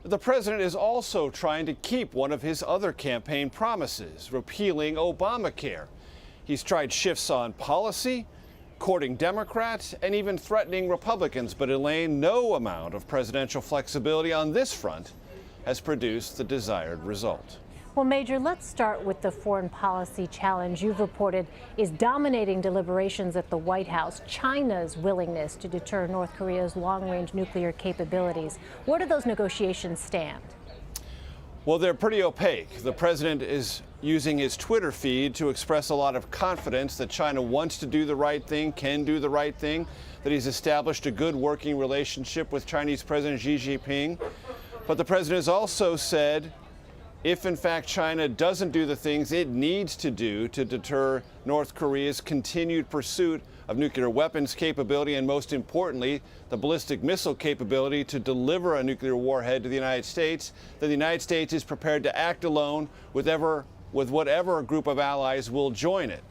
The president is also trying to keep one of his other campaign promises, repealing Obamacare. He's tried shifts on policy, courting Democrats, and even threatening Republicans. But Elaine, no amount of presidential flexibility on this front has produced the desired result. Well, Major, let's start with the foreign policy challenge you've reported is dominating deliberations at the White House, China's willingness to deter North Korea's long-range nuclear capabilities. Where do those negotiations stand? Well, they're pretty opaque. The president is using his Twitter feed to express a lot of confidence that China wants to do the right thing, can do the right thing, that he's established a good working relationship with Chinese President Xi Jinping. But the president has also said, if in fact China doesn't do the things it needs to do to deter North Korea's continued pursuit of nuclear weapons capability, and most importantly, the ballistic missile capability to deliver a nuclear warhead to the United States, that the United States is prepared to act alone with whatever group of allies will join it.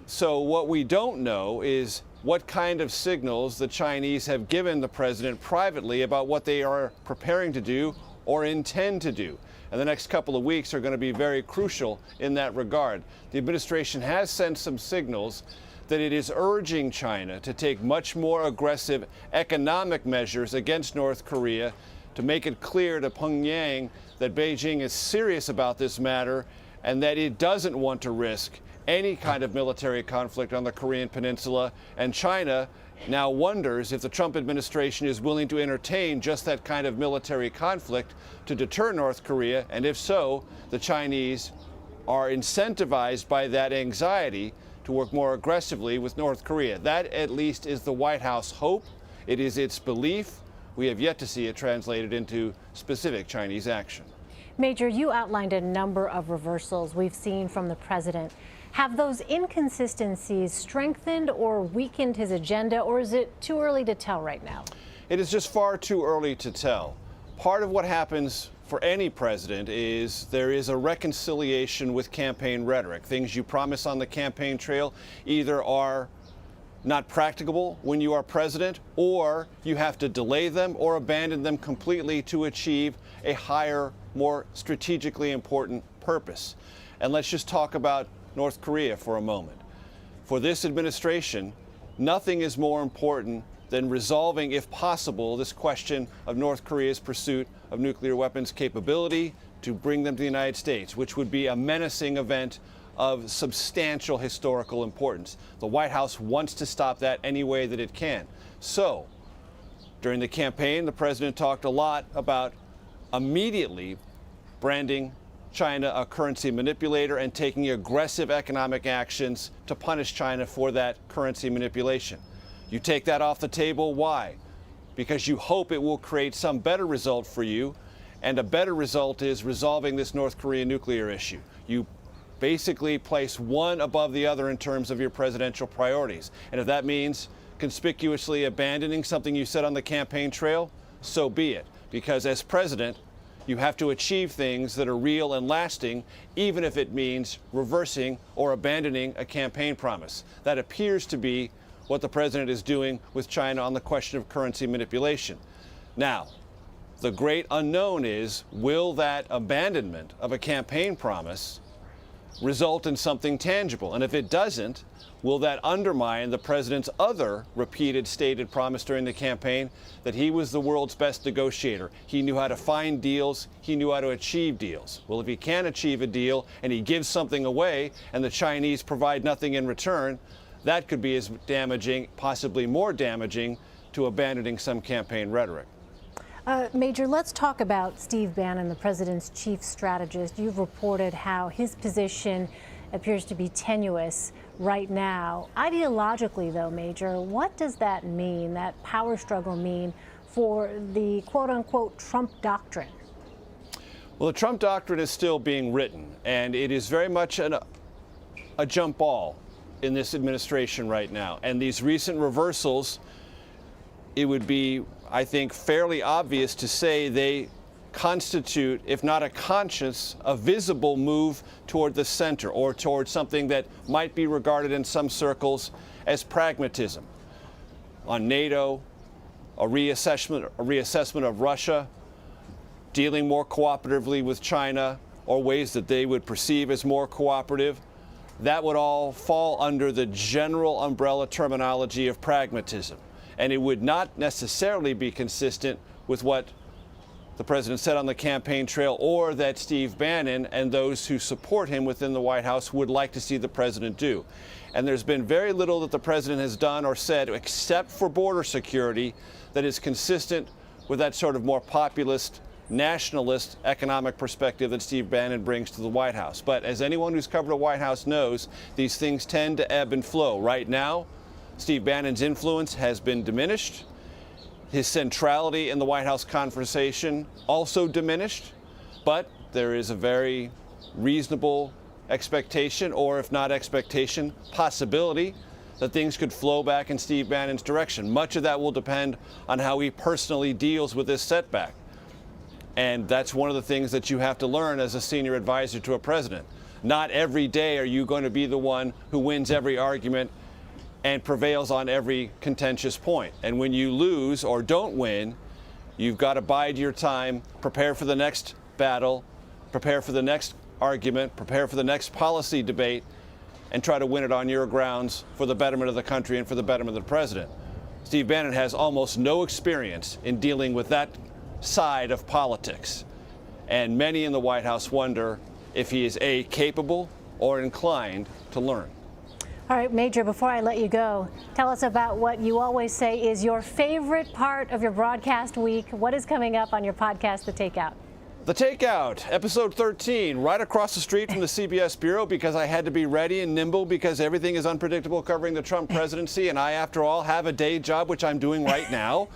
So what we don't know is what kind of signals the Chinese have given the president privately about what they are preparing to do or intend to do. And the next couple of weeks are going to be very crucial in that regard. The administration has sent some signals that it is urging China to take much more aggressive economic measures against North Korea to make it clear to Pyongyang that Beijing is serious about this matter and that it doesn't want to risk any kind of military conflict on the Korean Peninsula. And China now wonders if the Trump administration is willing to entertain just that kind of military conflict to deter North Korea, and if so, the Chinese are incentivized by that anxiety to work more aggressively with North Korea. That at least is the White House hope. It is its belief. We have yet to see it translated into specific Chinese action. Major, you outlined a number of reversals we've seen from the president. Have those inconsistencies strengthened or weakened his agenda, or is it too early to tell right now? It is just far too early to tell. Part of what happens for any president is there is a reconciliation with campaign rhetoric. Things you promise on the campaign trail either are not practicable when you are president, or you have to delay them or abandon them completely to achieve a higher, more strategically important purpose. And let's just talk about North Korea for a moment. For this administration, nothing is more important than resolving, if possible, this question of North Korea's pursuit of nuclear weapons capability to bring them to the United States, which would be a menacing event of substantial historical importance. The White House wants to stop that any way that it can. So, during the campaign, the president talked a lot about immediately branding China a currency manipulator and taking aggressive economic actions to punish China for that currency manipulation. You take that off the table. Why? Because you hope it will create some better result for you, and a better result is resolving this North Korean nuclear issue. You basically place one above the other in terms of your presidential priorities. And if that means conspicuously abandoning something you said on the campaign trail, so be it. Because as president, you have to achieve things that are real and lasting, even if it means reversing or abandoning a campaign promise. That appears to be what the president is doing with China on the question of currency manipulation. Now, the great unknown is, will that abandonment of a campaign promise result in something tangible? And if it doesn't, will that undermine the president's other repeated stated promise during the campaign that he was the world's best negotiator? He knew how to find deals. He knew how to achieve deals. Well, if he can achieve a deal and he gives something away and the Chinese provide nothing in return, that could be as damaging, possibly more damaging, to abandoning some campaign rhetoric. Major, let's talk about Steve Bannon, the president's chief strategist. You've reported how his position appears to be tenuous right now. Ideologically, though, Major, what does that mean, that power struggle mean for the quote-unquote Trump doctrine? Well, the Trump doctrine is still being written, and it is very much a jump ball in this administration right now. And these recent reversals, it would be, I think, fairly obvious to say they constitute, if not a conscious, a visible move toward the center, or toward something that might be regarded in some circles as pragmatism. On NATO, a reassessment of Russia, dealing more cooperatively with China, or ways that they would perceive as more cooperative. That would all fall under the general umbrella terminology of pragmatism. And it would not necessarily be consistent with what the president said on the campaign trail, or that Steve Bannon and those who support him within the White House would like to see the president do. And there's been very little that the president has done or said, except for border security, that is consistent with that sort of more populist, nationalist economic perspective that Steve Bannon brings to the White House. But as anyone who's covered the White House knows, these things tend to ebb and flow. Right now, Steve Bannon's influence has been diminished. His centrality in the White House conversation also diminished, but there is a very reasonable expectation, or if not expectation, possibility that things could flow back in Steve Bannon's direction. Much of that will depend on how he personally deals with this setback. And that's one of the things that you have to learn as a senior advisor to a president. Not every day are you going to be the one who wins every argument and prevails on every contentious point. And when you lose or don't win, you've got to bide your time, prepare for the next battle, prepare for the next argument, prepare for the next policy debate, and try to win it on your grounds for the betterment of the country and for the betterment of the president. Steve Bannon has almost no experience in dealing with that side of politics. And many in the White House wonder if he is A, capable or inclined to learn. All right, Major, before I let you go, tell us about what you always say is your favorite part of your broadcast week. What is coming up on your podcast, The Takeout? The Takeout, episode 13, right across the street from the CBS Bureau, because I had to be ready and nimble because everything is unpredictable covering the Trump presidency, and I, after all, have a day job, which I'm doing right now.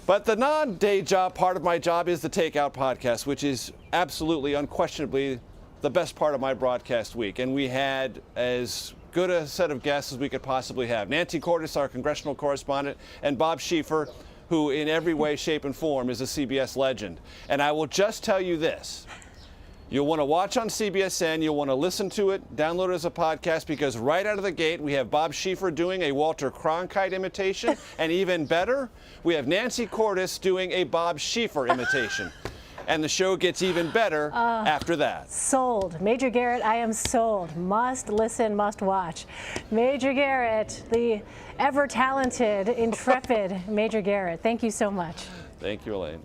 But the non-day job part of my job is the Takeout podcast, which is absolutely, unquestionably, the best part of my broadcast week. And we had as good a set of guests as we could possibly have. Nancy Cordes, our congressional correspondent, and Bob Schieffer, who in every way, shape, and form is a CBS legend. And I will just tell you this. You'll want to watch on CBSN. You'll want to listen to it, download it as a podcast, because right out of the gate, we have Bob Schieffer doing a Walter Cronkite imitation. And even better, we have Nancy Cordes doing a Bob Schieffer imitation. And the show gets even better after that. Sold. Major Garrett, I am sold. Must listen, must watch. Major Garrett, the ever-talented, intrepid Major Garrett. Thank you so much. Thank you, Elaine.